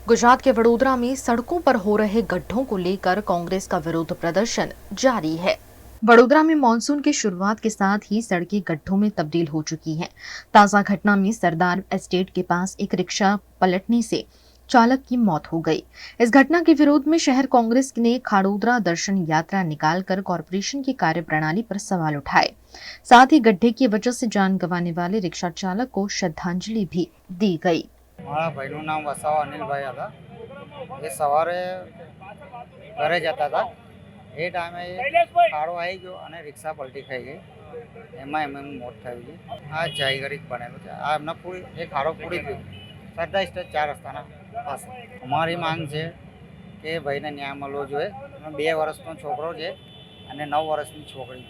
गुजरात के वडोदरा में सड़कों पर हो रहे गड्ढों को लेकर कांग्रेस का विरोध प्रदर्शन जारी है। वडोदरा में मानसून की शुरुआत के साथ ही सड़कें गड्ढों में तब्दील हो चुकी हैं। ताजा घटना में सरदार एस्टेट के पास एक रिक्शा पलटने से चालक की मौत हो गई। इस घटना के विरोध में शहर कांग्रेस ने खाड़ोदरा दर्शन यात्रा निकालकर कॉरपोरेशन की कार्यप्रणाली पर सवाल उठाए। साथ ही गड्ढे की वजह से जान गंवाने वाले रिक्शा चालक को श्रद्धांजलि भी दी गई। મારા ભાઈનું નામ વસાવા અનિલભાઈ હતા। એ સવારે ઘરે જતા હતા, એ ટાઈમે ખાડો આવી ગયો અને રિક્ષા પલટી ખાઈ ગઈ, એમાં એમનું મોત થયું છે। આ જાયગરીક બનેલું છે। આ એમને પૂરી એ ખાડો પૂરી ગયો સરદાર સ્ટેટ 4 રસ્તાના પાસે। અમારી માંગ છે કે ભાઈને ન્યાય મળવો જોઈએ। 2 વર્ષનો છોકરો છે અને 9 વર્ષની છોકરી,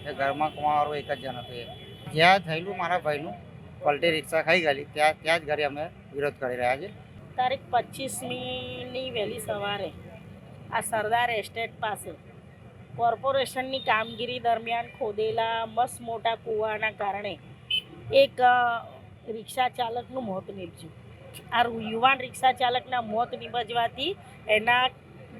એ ઘરમાં કમાવાળો એક જ જણ હતો। જ્યાં થયેલું મારા ભાઈનું પલટી રિક્ષા ખાઈ ગયેલી ત્યાં જ ઘરે અમે વિરોધ કરી રહ્યા છીએ। તારીખ 25મી વહેલી સવારે આ સરદાર એસ્ટેટ પાસે કોર્પોરેશનની કામગીરી દરમિયાન ખોદેલા મસ્ત મોટા કૂવાના કારણે એક રિક્ષા ચાલકનું મોત નીપજ્યું। આ યુવાન રિક્ષા ચાલકના મોત નીપજવાથી એના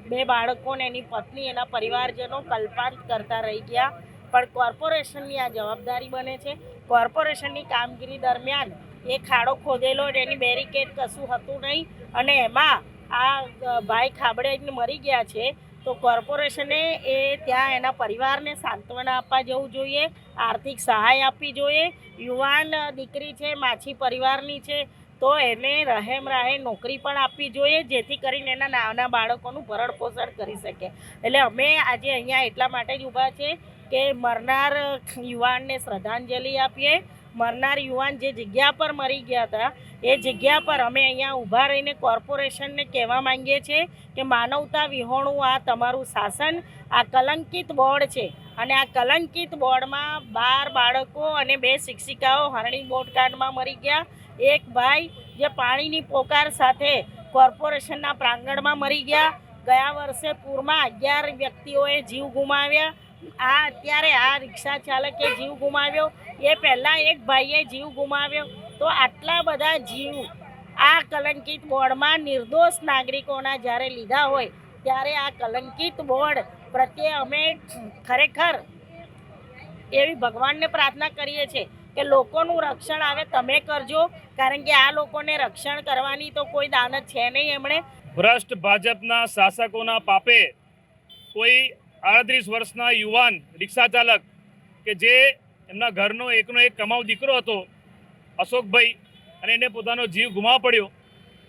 2 બાળકો અને એની પત્ની, એના પરિવારજનો કલ્પાંત કરતા રહી ગયા। પણ કોર્પોરેશનની આ જવાબદારી બને છે। કોર્પોરેશનની કામગીરી દરમિયાન એ ખાડો ખોદેલો, એની બેરિકેડ કશું હતું નહીં અને એમાં આ ભાઈ ખાબડે મરી ગયા છે। તો કોર્પોરેશને એ ત્યાં એના પરિવારને સાંત્વના આપવા જવું જોઈએ, આર્થિક સહાય આપવી જોઈએ। યુવાન દીકરી છે, માછી પરિવારની છે, તો એને રહેમ રાહે નોકરી પણ આપવી જોઈએ, જેથી કરીને એના નાના બાળકોનું ભરણ પોષણ કરી શકે। એટલે અમે આજે અહીંયા એટલા માટે જ ઊભા છે કે મરનાર યુવાનને શ્રદ્ધાંજલિ આપીએ। મરનાર યુવાન જે જગ્યા પર મરી ગયા હતા એ જગ્યા પર અમે અહીંયા ઊભા રહીને કોર્પોરેશનને કહેવા માંગીએ છીએ કે માનવતા વિહોણું આ તમારું શાસન, આ કલંકિત બોર્ડ છે અને આ કલંકિત બોર્ડમાં 12 બાળકો અને 2 શિક્ષિકાઓ હરણી બોટકાંડમાં મરી ગયા। એક ભાઈ જે પાણીની પોકાર સાથે કોર્પોરેશનના પ્રાંગણમાં મરી ગયા। ગયા વર્ષે પૂરમાં 11 વ્યક્તિઓએ જીવ ગુમાવ્યા। આ અત્યારે આ રિક્ષા ચાલકે જીવ ગુમાવ્યો, એ પહેલાં એક ભાઈએ જીવ ગુમાવ્યો। તો આટલા બધા જીવ આ કલંકિત બોર્ડમાં નિર્દોષ નાગરિકોના જ્યારે લીધા હોય ત્યારે આ કલંકિત બોર્ડ પ્રત્યે અમે ખરેખર એવી ભગવાનને પ્રાર્થના કરીએ છીએ કે લોકોનું રક્ષણ આવે તમે કરજો, કારણ કે આ લોકોને રક્ષણ કરવાની તો કોઈ દાનત છે નહીં। એમણે ભ્રષ્ટ ભાજપના શાસકોના પાપે કોઈ 38 વર્ષના યુવાન રિક્ષા ચાલક કે જે એમના ઘરનો એકનો એક કમાઉ દીકરો હતો અશોકભાઈ, અને એને પોતાનો જીવ ગુમાવવો પડ્યો।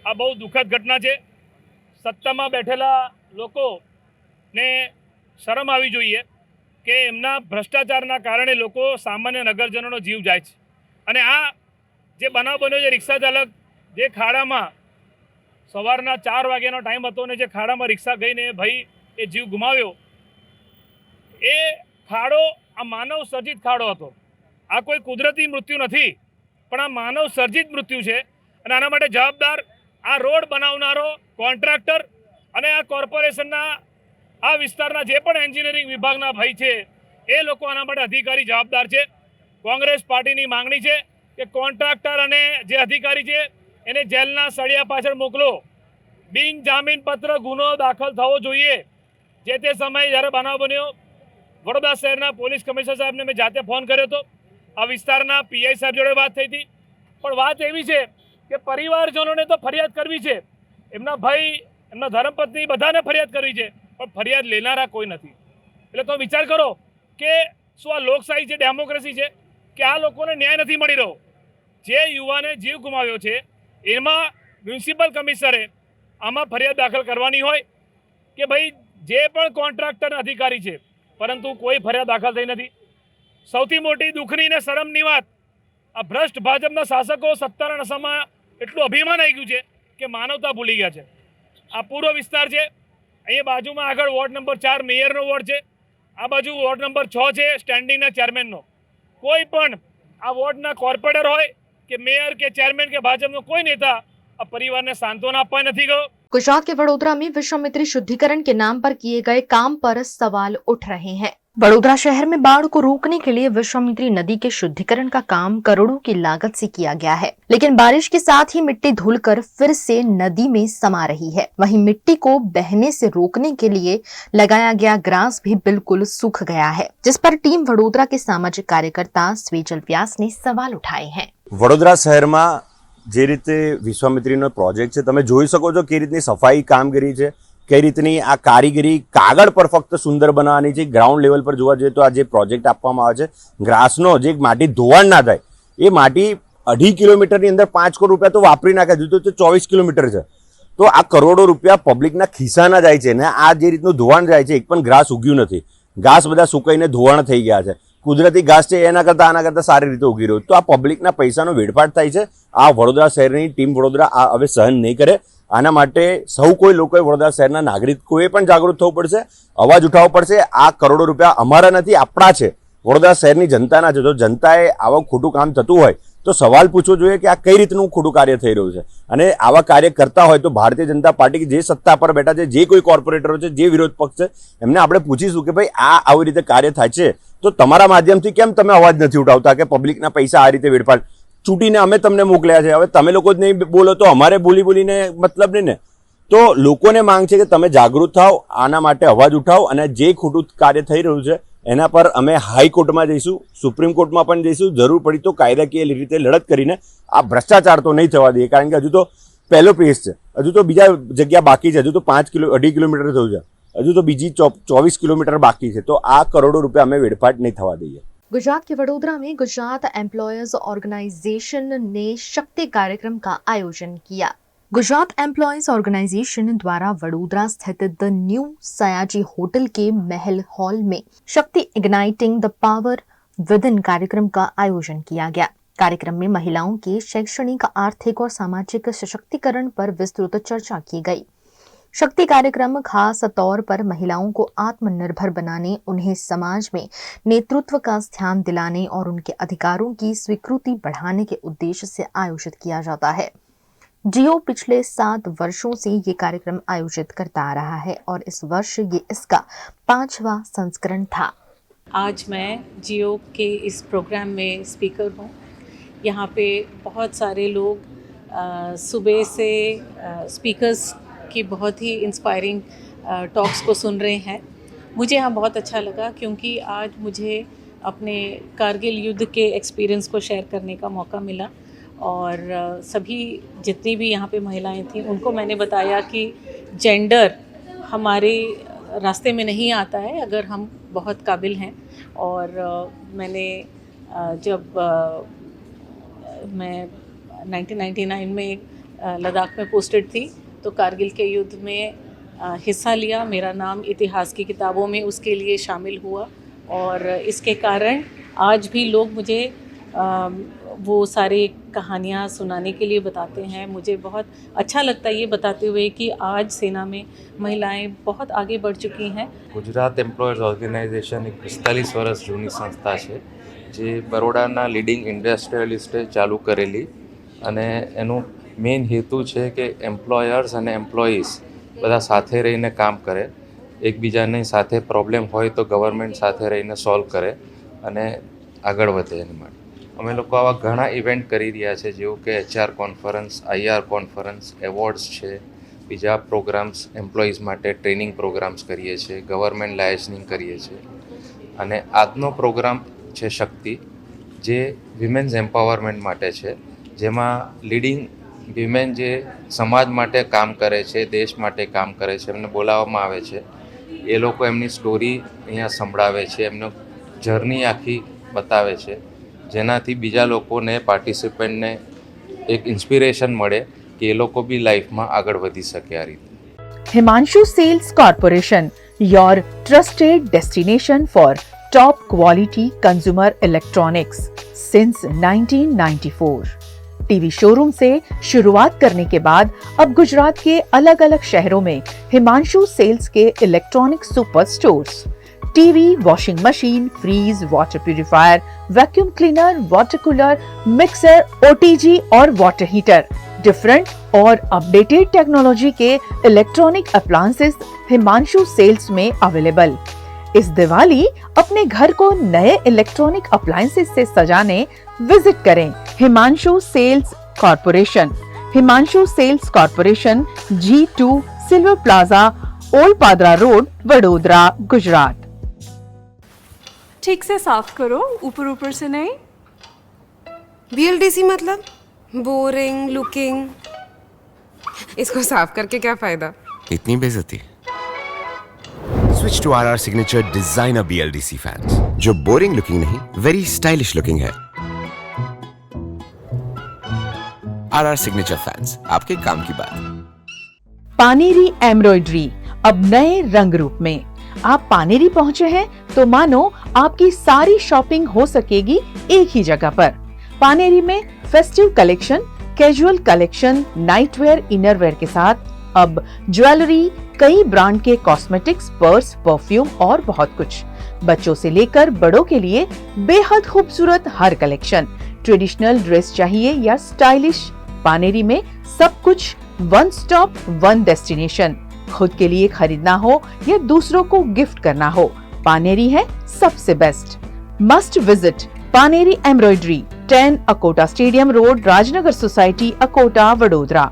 આ બહુ દુઃખદ ઘટના છે। સત્તામાં બેઠેલા લોકોને શરમ આવી જોઈએ કે એમના ભ્રષ્ટાચારના કારણે લોકો સામાન્ય નગરજનોનો જીવ જાય છે। અને આ જે બનાવ બન્યો છે, રિક્ષા ચાલક જે ખાડામાં સવારના 4 વાગ્યાનો ટાઈમ હતો ને જે ખાડામાં રિક્ષા ગઈને ભાઈ એ જીવ ગુમાવ્યો, એ ખાડો આ માનવ સર્જિત ખાડો હતો। આ કોઈ કુદરતી મૃત્યુ નથી, પણ આ માનવ સર્જિત મૃત્યુ છે। અને આના માટે જવાબદાર આ રોડ બનાવનારો કોન્ટ્રાક્ટર અને આ કોર્પોરેશનના આ વિસ્તારના જે પણ એન્જિનિયરિંગ વિભાગના ભાઈ છે એ લોકો આના માટે અધિકારી જવાબદાર છે। કોંગ્રેસ પાર્ટીની માંગણી છે કે કોન્ટ્રાક્ટર અને જે અધિકારી છે એને જેલના સળિયા પાછળ મોકલો। બિન જામીન પત્ર ગુનો દાખલ થવો જોઈએ। જે તે સમયે જ્યારે બનાવ બન્યો, વડોદરા શહેરના પોલીસ કમિશનર સાહેબને મેં જાતે ફોન કર્યો હતો। આ વિસ્તારના પીઆઈ સાહેબ જોડે વાત થઈ હતી, પણ વાત એવી છે કે પરિવારજનોને તો ફરિયાદ કરવી છે, એમના ભાઈ, એમના ધર્મપત્ની બધાને ફરિયાદ કરવી છે, પણ ફરિયાદ લેનારા કોઈ નથી। એટલે તો વિચાર કરો કે શું આ લોકશાહી છે, ડેમોક્રેસી છે કે આ લોકોને ન્યાય નથી મળી રહ્યો। જે યુવાને જીવ ગુમાવ્યો છે એમાં મ્યુનિસિપલ કમિશનરે આમાં ફરિયાદ દાખલ કરવાની હોય કે ભાઈ જે પણ કોન્ટ્રાક્ટર અધિકારી છે, પરંતુ કોઈ ફરિયાદ દાખલ થઈ નથી। સૌથી મોટી દુઃખની ને શરમની વાત, આ ભ્રષ્ટ ભાજપના શાસકો સત્તાના નશામાં એટલું અભિમાન આવી ગયું છે કે માનવતા ભૂલી ગયા છે। આ પૂર્વ વિસ્તાર છે, અહીંયા બાજુમાં આગળ વોર્ડ નંબર 4 મેયરનો વોર્ડ છે, આ બાજુ વોર્ડ નંબર 6 છે સ્ટેન્ડિંગના ચેરમેનનો। કોઈ પણ આ વોર્ડના કોર્પોરેટર હોય કે મેયર કે ચેરમેન કે ભાજપનો કોઈ नेता આ પરિવારને સાંત્વના આપવા નથી ગયો। गुजरात के वडोदरा में विश्वामित्री शुद्धिकरण के नाम पर किए गए काम पर सवाल उठ रहे हैं। बड़ोदरा शहर में बाढ़ को रोकने के लिए विश्वामित्री नदी के शुद्धिकरण का काम करोड़ों की लागत से किया गया है, लेकिन बारिश के साथ ही मिट्टी धुलकर फिर से नदी में समा रही है। वहीं मिट्टी को बहने से रोकने के लिए लगाया गया ग्रास भी बिल्कुल सूख गया है, जिस पर टीम वडोदरा के सामाजिक कार्यकर्ता स्वेजल व्यास ने सवाल उठाए हैं। વડોદરા શહેરમાં જે રીતે વિશ્વામિત્રીનો પ્રોજેક્ટ છે, તમે જોઈ શકો છો કે રીતની સફાઈ કામગીરી છે, કઈ રીતની આ કારીગરી કાગળ પર ફક્ત સુંદર બનાવવાની છે. ગ્રાઉન્ડ લેવલ પર જોવા જઈએ તો આ જે પ્રોજેક્ટ આપવામાં આવે છે, ગ્રાસનો જે માટી ધોવાણ ના થાય એ માટી 2.5 કિલોમીટરની અંદર 5 કરોડ રૂપિયા તો વાપરી નાખે છે, તો 24 કિલોમીટર છે. તો આ કરોડો રૂપિયા પબ્લિકના ખિસ્સાના જાય છે ને આ જે રીતનું ધોવાણ જાય છે, એક પણ ઘાસ ઉગ્યું નથી. ઘાસ બધા સુકાઈને ધોવાણ થઈ ગયા છે. કુદરતી ઘાસ છે આના કરતાં સારી રીતે ઉગી રહ્યું. તો આ પબ્લિકના પૈસાનો વેડફાટ થાય છે. આ વડોદરા શહેરની ટીમ વડોદરા આ હવે સહન નહીં કરે. આના માટે સૌ કોઈ લોકોએ વડોદરા શહેરના નાગરિકોએ પણ જાગૃત થવું પડશે, અવાજ ઉઠાવવો પડશે. આ કરોડો રૂપિયા અમારા નથી, આપણા છે, વડોદરા શહેરની જનતાના છે. તો જનતાએ આવું ખોટું કામ થતું હોય તો સવાલ પૂછવો જોઈએ કે આ કઈ રીતનું ખોટું કાર્ય થઈ રહ્યું છે. અને આવા કાર્ય કરતા હોય તો ભારતીય જનતા પાર્ટી જે સત્તા પર બેઠા છે, જે કોઈ કોર્પોરેટરો છે, જે વિરોધ પક્ષ છે, એમને આપણે પૂછીશું કે ભાઈ આ આવી રીતે કાર્ય થાય છે તો તમારા માધ્યમથી કેમ તમે અવાજ નથી ઉઠાવતા કે પબ્લિકના પૈસા આ રીતે વેડફાટ ચૂંટીને અમે તમને મોકલ્યા છે, હવે તમે લોકો જ નહીં બોલો તો અમારે બોલીને મતલબ નહીં ને. તો લોકોને માંગ છે કે તમે જાગૃત થાઓ, આના માટે અવાજ ઉઠાવો અને જે ખોટું કાર્ય થઈ રહ્યું છે એના પર અમે હાઈકોર્ટમાં જઈશું, સુપ્રીમ કોર્ટમાં પણ જઈશું, જરૂર પડી તો કાયદાકીય રીતે લડત કરીને આ ભ્રષ્ટાચાર તો નહીં થવા દઈએ. કારણ કે હજુ તો પહેલો પેજ છે, હજુ તો બીજા જગ્યા બાકી છે, હજુ તો 2.5 કિલોમીટર થયું છે, હજુ તો બીજી 24 કિલોમીટર બાકી છે. તો આ કરોડો રૂપિયા અમે વેડફાટ નહીં થવા દઈએ. गुजरात के वडोदरा में गुजरात एम्प्लॉयर्स ऑर्गेनाइजेशन ने शक्ति कार्यक्रम का आयोजन किया। गुजरात एम्प्लॉयर्स ऑर्गेनाइजेशन द्वारा वडोदरा स्थित द न्यू सयाजी होटल के महल हॉल में शक्ति igniting the power with in कार्यक्रम का आयोजन किया गया। कार्यक्रम में महिलाओं के शैक्षणिक, आर्थिक और सामाजिक सशक्तिकरण पर विस्तृत चर्चा की गई। शक्ति कार्यक्रम खास तौर पर महिलाओं को आत्मनिर्भर बनाने, उन्हें समाज में नेतृत्व का ध्यान दिलाने और उनके अधिकारों की स्वीकृति बढ़ाने के उद्देश्य से आयोजित किया जाता है। जियो पिछले 7 वर्षों से ये कार्यक्रम आयोजित करता आ रहा है और इस वर्ष ये इसका 5वां संस्करण था। आज मैं जियो के इस प्रोग्राम में स्पीकर हूँ। यहाँ पे बहुत सारे लोग सुबह से स्पीकर्स की बहुत ही इंस्पायरिंग टॉक्स को सुन रहे हैं। मुझे यहाँ बहुत अच्छा लगा क्योंकि आज मुझे अपने कारगिल युद्ध के एक्सपीरियंस को शेयर करने का मौका मिला और सभी जितनी भी यहाँ पे महिलाएं थीं उनको मैंने बताया कि जेंडर हमारे रास्ते में नहीं आता है अगर हम बहुत काबिल हैं। और मैंने जब मैं 1999 में लद्दाख में पोस्टेड थी तो कारगिल के युद्ध में हिस्सा लिया। मेरा नाम इतिहास की किताबों में उसके लिए शामिल हुआ और इसके कारण आज भी लोग मुझे वो सारी कहानियाँ सुनाने के लिए बताते हैं। मुझे बहुत अच्छा लगता है ये बताते हुए कि आज सेना में महिलाएं बहुत आगे बढ़ चुकी हैं। गुजरात एम्प्लॉयर्स ऑर्गेनाइजेशन एक 45 वर्ष जूनी संस्था है जे बरोडाना लीडिंग इंडस्ट्रियलिस्टे चालू करेली અને એનું મેઇન હેતુ છે કે એમ્પ્લોયર્સ અને એમ્પ્લોઈઝ બધા સાથે રહીને કામ કરે, એકબીજાની સાથે પ્રોબ્લેમ હોય તો ગવર્મેન્ટ સાથે રહીને સોલ્વ કરે અને આગળ વધે. એની માટે અમે લોકો આવા ઘણા ઇવેન્ટ કરી રહ્યા છે, જેવું કે HR conference, IR conference, awards છે, બીજા પ્રોગ્રામ્સ એમ્પ્લોઈઝ માટે ટ્રેનિંગ પ્રોગ્રામ્સ કરીએ છીએ, ગવર્મેન્ટ લાયસનિંગ કરીએ છીએ. અને આજનો પ્રોગ્રામ છે શક્તિ, જે વિમેન્સ એમ્પાવરમેન્ટ માટે છે, જેમાં લીડિંગ વિમેન જે સમાજ માટે કામ કરે છે, દેશ માટે કામ કરે છે, એમને બોલાવવામાં આવે છે. એ લોકો એમની સ્ટોરી અહીંયા સંભળાવે છે, એમનો જર્ની આખી બતાવે છે, જેનાથી બીજા લોકોને, પાર્ટિસિપન્ટને એક ઇન્સ્પિરેશન મળે કે એ લોકો બી લાઈફમાં આગળ વધી શકે. આ રીતે Himanshu Sales Corporation, your trusted destination for top quality consumer electronics since 1994. TV showroom से शुरुआत करने के बाद अब गुजरात के अलग अलग शहरों में हिमांशु सेल्स के electronic super stores, TV, washing machine, fridge, water purifier, vacuum cleaner, water cooler, mixer, OTG और वाटर हीटर, डिफरेंट और अपडेटेड टेक्नोलॉजी के इलेक्ट्रॉनिक अप्लायंसेस हिमांशु सेल्स में अवेलेबल। इस दिवाली अपने घर को नए इलेक्ट्रॉनिक अप्लायंसेस से सजाने विजिट करें Himanshu sales corporation. Himanshu sales corporation, G2 silver plaza, old Padra road, Vadodara, Gujarat. ठीक से साफ करो, ऊपर ऊपर से नहीं। VLDC मतलब बोरिंग लुकिंग, इसको साफ करके क्या फायदा? इतनी बेइज्जती। Switch to RR signature designer BLDC fans, जो बोरिंग लुकिंग नहीं, वेरी स्टाइलिश लुकिंग है। RR सिग्नेचर फैंस, आपके काम की बात। पानेरी एम्ब्रॉयडरी अब नए रंग रूप में। आप पानेरी पहुंचे हैं तो मानो आपकी सारी शॉपिंग हो सकेगी एक ही जगह पर। पानेरी में festive collection, casual collection, nightwear, innerwear के साथ अब ज्वेलरी, कई ब्रांड के कॉस्मेटिक्स, पर्स, परफ्यूम और बहुत कुछ। बच्चों से लेकर बड़ों के लिए बेहद खूबसूरत हर कलेक्शन। ट्रेडिशनल ड्रेस चाहिए या स्टाइलिश, पानेरी में सब कुछ वन स्टॉप वन डेस्टिनेशन। खुद के लिए खरीदना हो या दूसरों को गिफ्ट करना हो, पानेरी है सबसे best. Must visit Paneri embroidery, 10 Akota stadium road, Rajnagar society, Akota, Vadodara.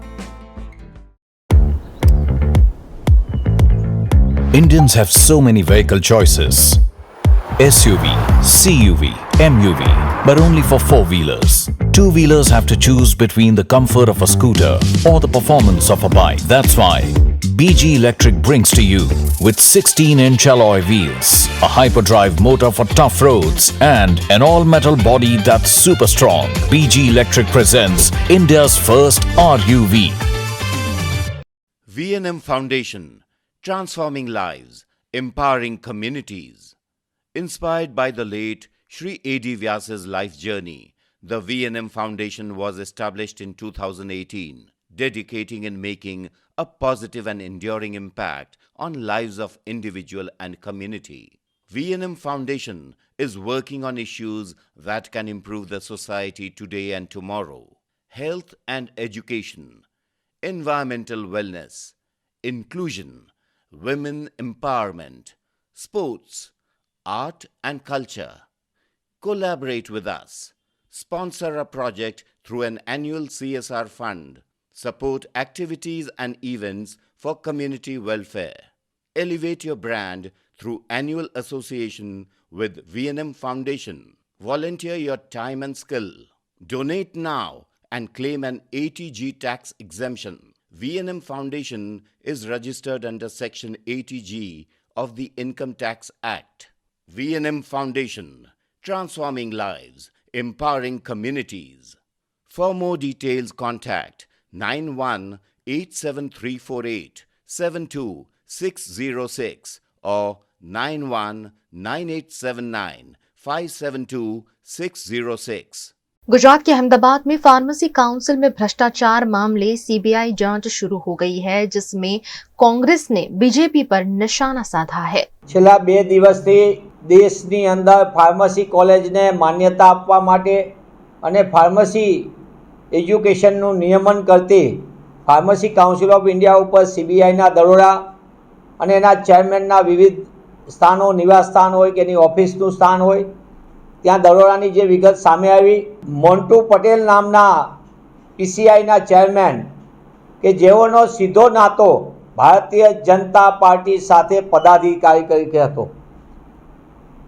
Indians have so many vehicle choices. SUV, CUV, MUV, but only for four-wheelers. Two-wheelers have to choose between the comfort of a scooter or the performance of a bike. That's why BG Electric brings to you with 16-inch alloy wheels, a hyperdrive motor for tough roads, and an all-metal body that's super strong. BG Electric presents India's first RUV. V&M Foundation, transforming lives, empowering communities. Inspired by the late Shri A.D. Vyas's life journey, the V&M Foundation was established in 2018, dedicating and making a positive and enduring impact on lives of individual and community. V&M Foundation is working on issues that can improve the society today and tomorrow. Health and education, environmental wellness, inclusion, women empowerment, sports, art and culture. Collaborate with us. Sponsor a project through an annual CSR fund. Support activities and events for community welfare. Elevate your brand through annual association with V&M Foundation. Volunteer your time and skill. Donate now and claim an 80G tax exemption. V&M Foundation is registered under Section 80G of the Income Tax Act. V&M Foundation, transforming lives, empowering communities. For more details, contact 918734872606 or 919879572606. Gujarat के अहमदाबाद में pharmacy council में भ्रष्टाचार मामले CBI जांच शुरू हो गई है, जिसमें कांग्रेस ने बीजेपी पर निशाना साधा है। છેલ્લા 2 દિવસથી દેશની અંદર ફાર્મસી કોલેજને માન્યતા આપવા માટે અને ફાર્મસી એજ્યુકેશનનું નિયમન કરતી ફાર્મસી કાઉન્સિલ ઓફ ઇન્ડિયા ઉપર સીબીઆઈના દરોડા અને એના ચેરમેનના વિવિધ સ્થાનો, નિવાસ સ્થાન હોય કે એની ઓફિસનું સ્થાન હોય, ત્યાં દરોડાની જે વિગત સામે આવી, મોન્ટુ પટેલ નામના પીસીઆઈના ચેરમેન કે જેઓનો સીધો નાતો ભારતીય જનતા પાર્ટી સાથે પદાધિકારી તરીકે હતો,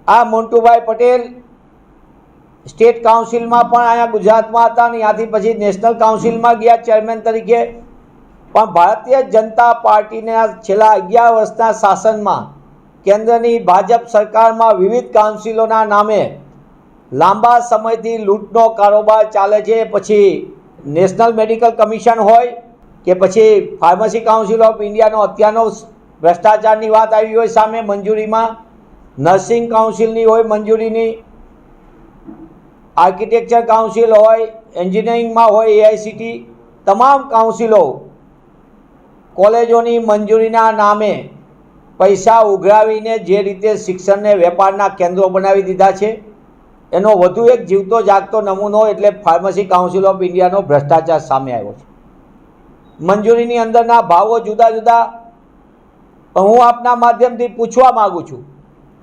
આ મોન્ટુભાઈ પટેલ સ્ટેટ કાઉન્સિલમાં પણ અહીંયા ગુજરાતમાં હતા અને ત્યાંથી પછી નેશનલ કાઉન્સિલમાં ગયા ચેરમેન તરીકે, પણ ભારતીય જનતા પાર્ટીના છેલ્લા 11 વર્ષના શાસનમાં કેન્દ્રની ભાજપ સરકારમાં વિવિધ કાઉન્સિલોના નામે લાંબા સમયથી લૂંટનો કારોબાર ચાલે છે। પછી નેશનલ મેડિકલ કમિશન હોય કે પછી ફાર્મસી કાઉન્સિલ ઓફ ઇન્ડિયાનો અત્યારનો ભ્રષ્ટાચારની વાત આવી હોય સામે મંજૂરીમાં, નર્સિંગ કાઉન્સિલની હોય મંજૂરીની, આર્કિટેક્ચર કાઉન્સિલ હોય, એન્જિનિયરિંગમાં હોય AICT, તમામ કાઉન્સિલો કોલેજોની મંજૂરીના નામે પૈસા ઉઘરાવીને જે રીતે શિક્ષણને વેપારના કેન્દ્રો બનાવી દીધા છે, એનો વધુ એક જીવતો જાગતો નમૂનો એટલે ફાર્મસી કાઉન્સિલ ઓફ ઇન્ડિયાનો ભ્રષ્ટાચાર સામે આવ્યો છે। મંજૂરીની અંદરના ભાવો જુદા જુદા। હું આપના માધ્યમથી પૂછવા માગું છું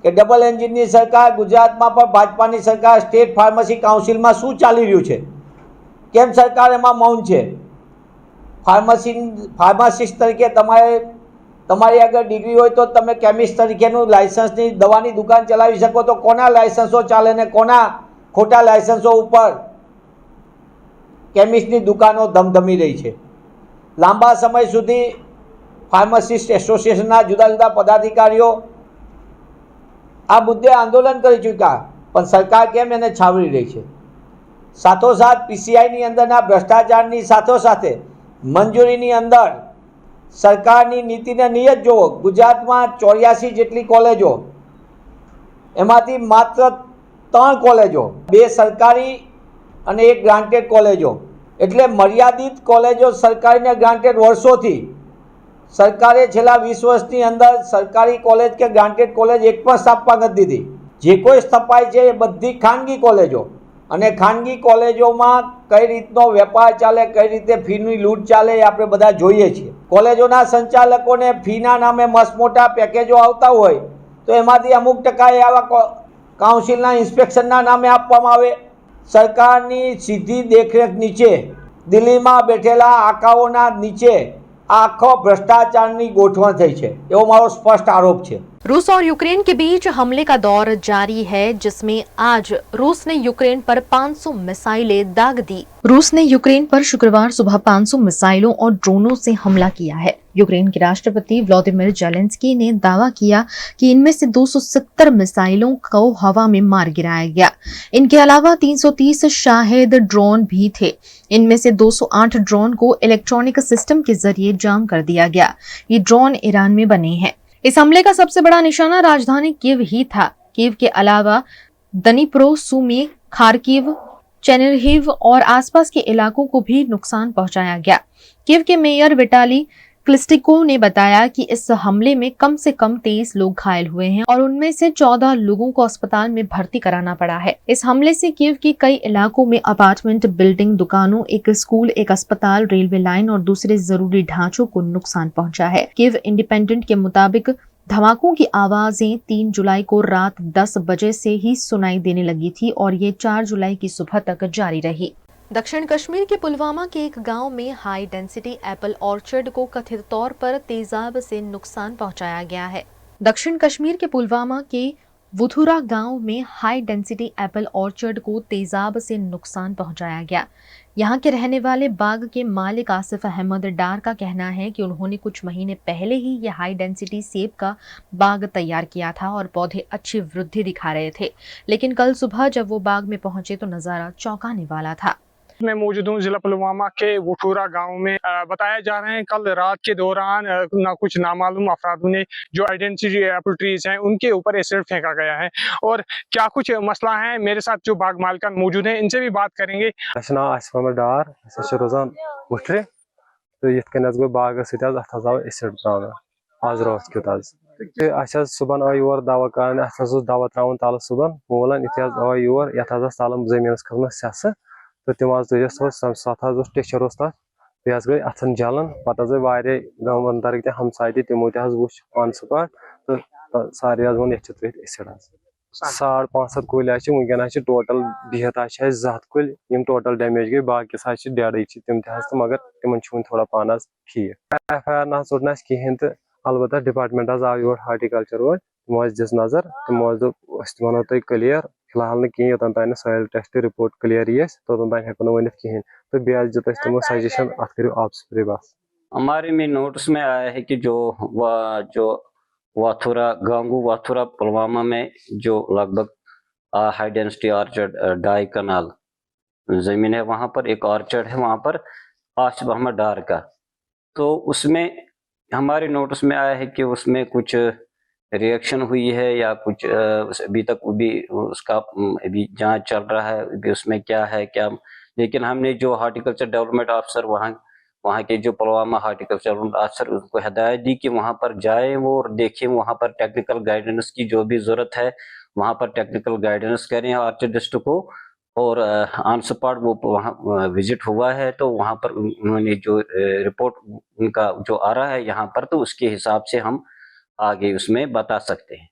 કે ડબલ એન્જિનની સરકાર ગુજરાતમાં પણ ભાજપાની સરકાર સ્ટેટ ફાર્મસી કાઉન્સિલમાં શું ચાલી રહ્યું છે, કેમ સરકાર એમાં મૌન છે? ફાર્માસિસ્ટ તરીકે તમારી આગળ ડિગ્રી હોય તો તમે કેમિસ્ટ તરીકેનું લાયસન્સની દવાની દુકાન ચલાવી શકો, તો કોના લાયસન્સો ચાલે ને કોના ખોટા લાયસન્સો ઉપર કેમિસ્ટની દુકાનો ધમધમી રહી છે? લાંબા સમય સુધી ફાર્માસિસ્ટ એસોસિએશનના જુદા જુદા પદાધિકારીઓ આ મુદ્દે આંદોલન કરી ચૂક્યા, પણ સરકાર કેમ એને છાવરી રહી છે? સાથોસાથ પીસીઆઈની અંદરના ભ્રષ્ટાચારની સાથોસાથે મંજૂરીની અંદર સરકારની નીતિને નિયત જુઓ. ગુજરાતમાં 84 જેટલી કોલેજો, એમાંથી માત્ર 3 કોલેજો, 2 સરકારી અને 1 ગ્રાન્ટેડ કોલેજો, એટલે મર્યાદિત કોલેજો સરકારી ને ગ્રાન્ટેડ વર્ષોથી. સરકારે છેલ્લા 20 વર્ષની અંદર સરકારી કોલેજ કે ગ્રાન્ટેડ કોલેજ એક પણ સ્થાપવા નથી દીધી. જે કોઈ સ્થપાય છે એ બધી ખાનગી કોલેજો, અને ખાનગી કોલેજોમાં કઈ રીતનો વેપાર ચાલે, કઈ રીતે ફીની લૂંટ ચાલે એ આપણે બધા જોઈએ છીએ. કોલેજોના સંચાલકોને ફીના નામે મસ્ત મોટા પેકેજો આવતા હોય તો એમાંથી અમુક ટકા એ આવા કાઉન્સિલના ઇન્સ્પેક્શનના નામે આપવામાં આવે. સરકારની સીધી દેખરેખ નીચે દિલ્હીમાં બેઠેલા આકાઓના નીચે આખો ભ્રષ્ટાચારની ગોઠવણ થઈ છે, એવો મારો સ્પષ્ટ આરોપ છે. रूस और यूक्रेन के बीच हमले का दौर जारी है, जिसमें आज रूस ने यूक्रेन पर 500 मिसाइलें दाग दी। रूस ने यूक्रेन पर शुक्रवार सुबह 500 मिसाइलों और ड्रोनों से हमला किया है। यूक्रेन के राष्ट्रपति व्लादिमीर जेलेंस्की ने दावा किया कि इनमें से 270 मिसाइलों को हवा में मार गिराया गया। इनके अलावा 330 शाहेद ड्रोन भी थे। इनमें से 208 ड्रोन को इलेक्ट्रॉनिक सिस्टम के जरिए जाम कर दिया गया। ये ड्रोन ईरान में बने हैं। इस हमले का सबसे बड़ा निशाना राजधानी कीव ही था। कीव के अलावा दनीप्रो, सुमी, खार्किव, चेनिहिव और आसपास के इलाकों को भी नुकसान पहुंचाया गया। कीव के मेयर विटाली क्लिस्टिको ने बताया कि इस हमले में कम से कम 23 लोग घायल हुए हैं और उनमें से 14 लोगों को अस्पताल में भर्ती कराना पड़ा है। इस हमले से कीव के कई इलाकों में अपार्टमेंट बिल्डिंग, दुकानों, एक स्कूल, एक अस्पताल, रेलवे लाइन और दूसरे जरूरी ढांचों को नुकसान पहुंचा है। कीव इंडिपेंडेंट के मुताबिक धमाकों की आवाजें 3 जुलाई को रात 10 बजे से ही सुनाई देने लगी थी और ये 4 जुलाई की सुबह तक जारी रही। दक्षिण कश्मीर के पुलवामा के एक गांव में हाई डेंसिटी एप्पल ऑर्चर्ड को कथित तौर पर तेजाब से नुकसान पहुंचाया गया है। दक्षिण कश्मीर के पुलवामा के वुथुरा गांव में हाई डेंसिटी एप्पल ऑर्चर्ड को तेजाब से नुकसान पहुंचाया गया। यहां के रहने वाले बाग के मालिक आसिफ अहमद डार का कहना है कि उन्होंने कुछ महीने पहले ही ये हाई डेंसिटी सेब का बाग तैयार किया था और पौधे अच्छी वृद्धि दिखा रहे थे, लेकिन कल सुबह जब वो बाग में पहुंचे तो नजारा चौंकाने वाला था। मैं मौजूद हूँ जिला पुलवामा के वुठूरा गांव में। बताया जा रहे हैं कल रात के दौरान कुछ नामालूम अफराद ने जो आइडेंटिटी एप्पल ट्रीज हैं उनके ऊपर एसिड फेंका गया है, और क्या कुछ मसला है। मेरे साथ जो बाग मालिकान मौजूद हैं इनसे भी बात करेंगे। डार रोजान वुठरे तो ये गो बाग एसिड त्रावन आज रात क्युत सुबह आय योर दवा कर दवा त्रावन तल सुबह मोलन ये आय योर ये तल जमीन खजम सेस तो तिम सत टेक्चर बे गई अथन जलन पे गांव हमसाय तमो वुच ऑन स्पॉट तो सारे वो ये एसिड 550 कुल वनकन टोटल बिहत 2 कुल टोटल डैमेज गई बाकी डेड तम तो मगर तिमन थोड़ा पान ठीक। FIR ना चोट ना कहें तो अलबत्ता डिपार्टमेंट आव योर हार्टिकल्चर वो तमो दिस नजर तमो वो तुम क्लियर फिलहाल नहीं योतन तान सॉइल टेस्ट रिपोर्ट क्लियर ये तोतन तान हेको वन कहें तो बे दित तमो सजेशन अत करो आप स्प्रे बस। हमारे में नोटिस में आया है कि जो वाथुरा गांगू वाथुरा पुलवामा में जो लगभग हाई डेंसिटी ऑर्चर्ड 2.5 कनाल जमीन है, वहाँ पर एक ऑर्चर्ड है, वहाँ पर आसिफ अहमद डार का, तो उसमें हमारे नोटिस में आया है कि उसमें कुछ रिएक्शन हुई है या कुछ अभी तक भी उसका अभी जांच चल रहा है अभी उसमें क्या है क्या। लेकिन हमने जो हार्टिकल्चर डेवलपमेंट ऑफिसर वहाँ के जो पुलवामा हार्टिकल्चर ऑफिसर उनको हिदायत दी कि वहाँ पर जाएं वो और देखें, वहाँ पर टेक्निकल गाइडेंस की जो भी ज़रूरत है वहाँ पर टेक्निकल गाइडेंस करें ऑर्चर्डिस्ट को। और ऑन स्पॉट वो वहाँ विजिट हुआ है तो वहाँ पर उन्होंने जो रिपोर्ट उनका जो आ रहा है यहाँ पर तो उसके हिसाब से हम आगे उसमें बता सकते हैं।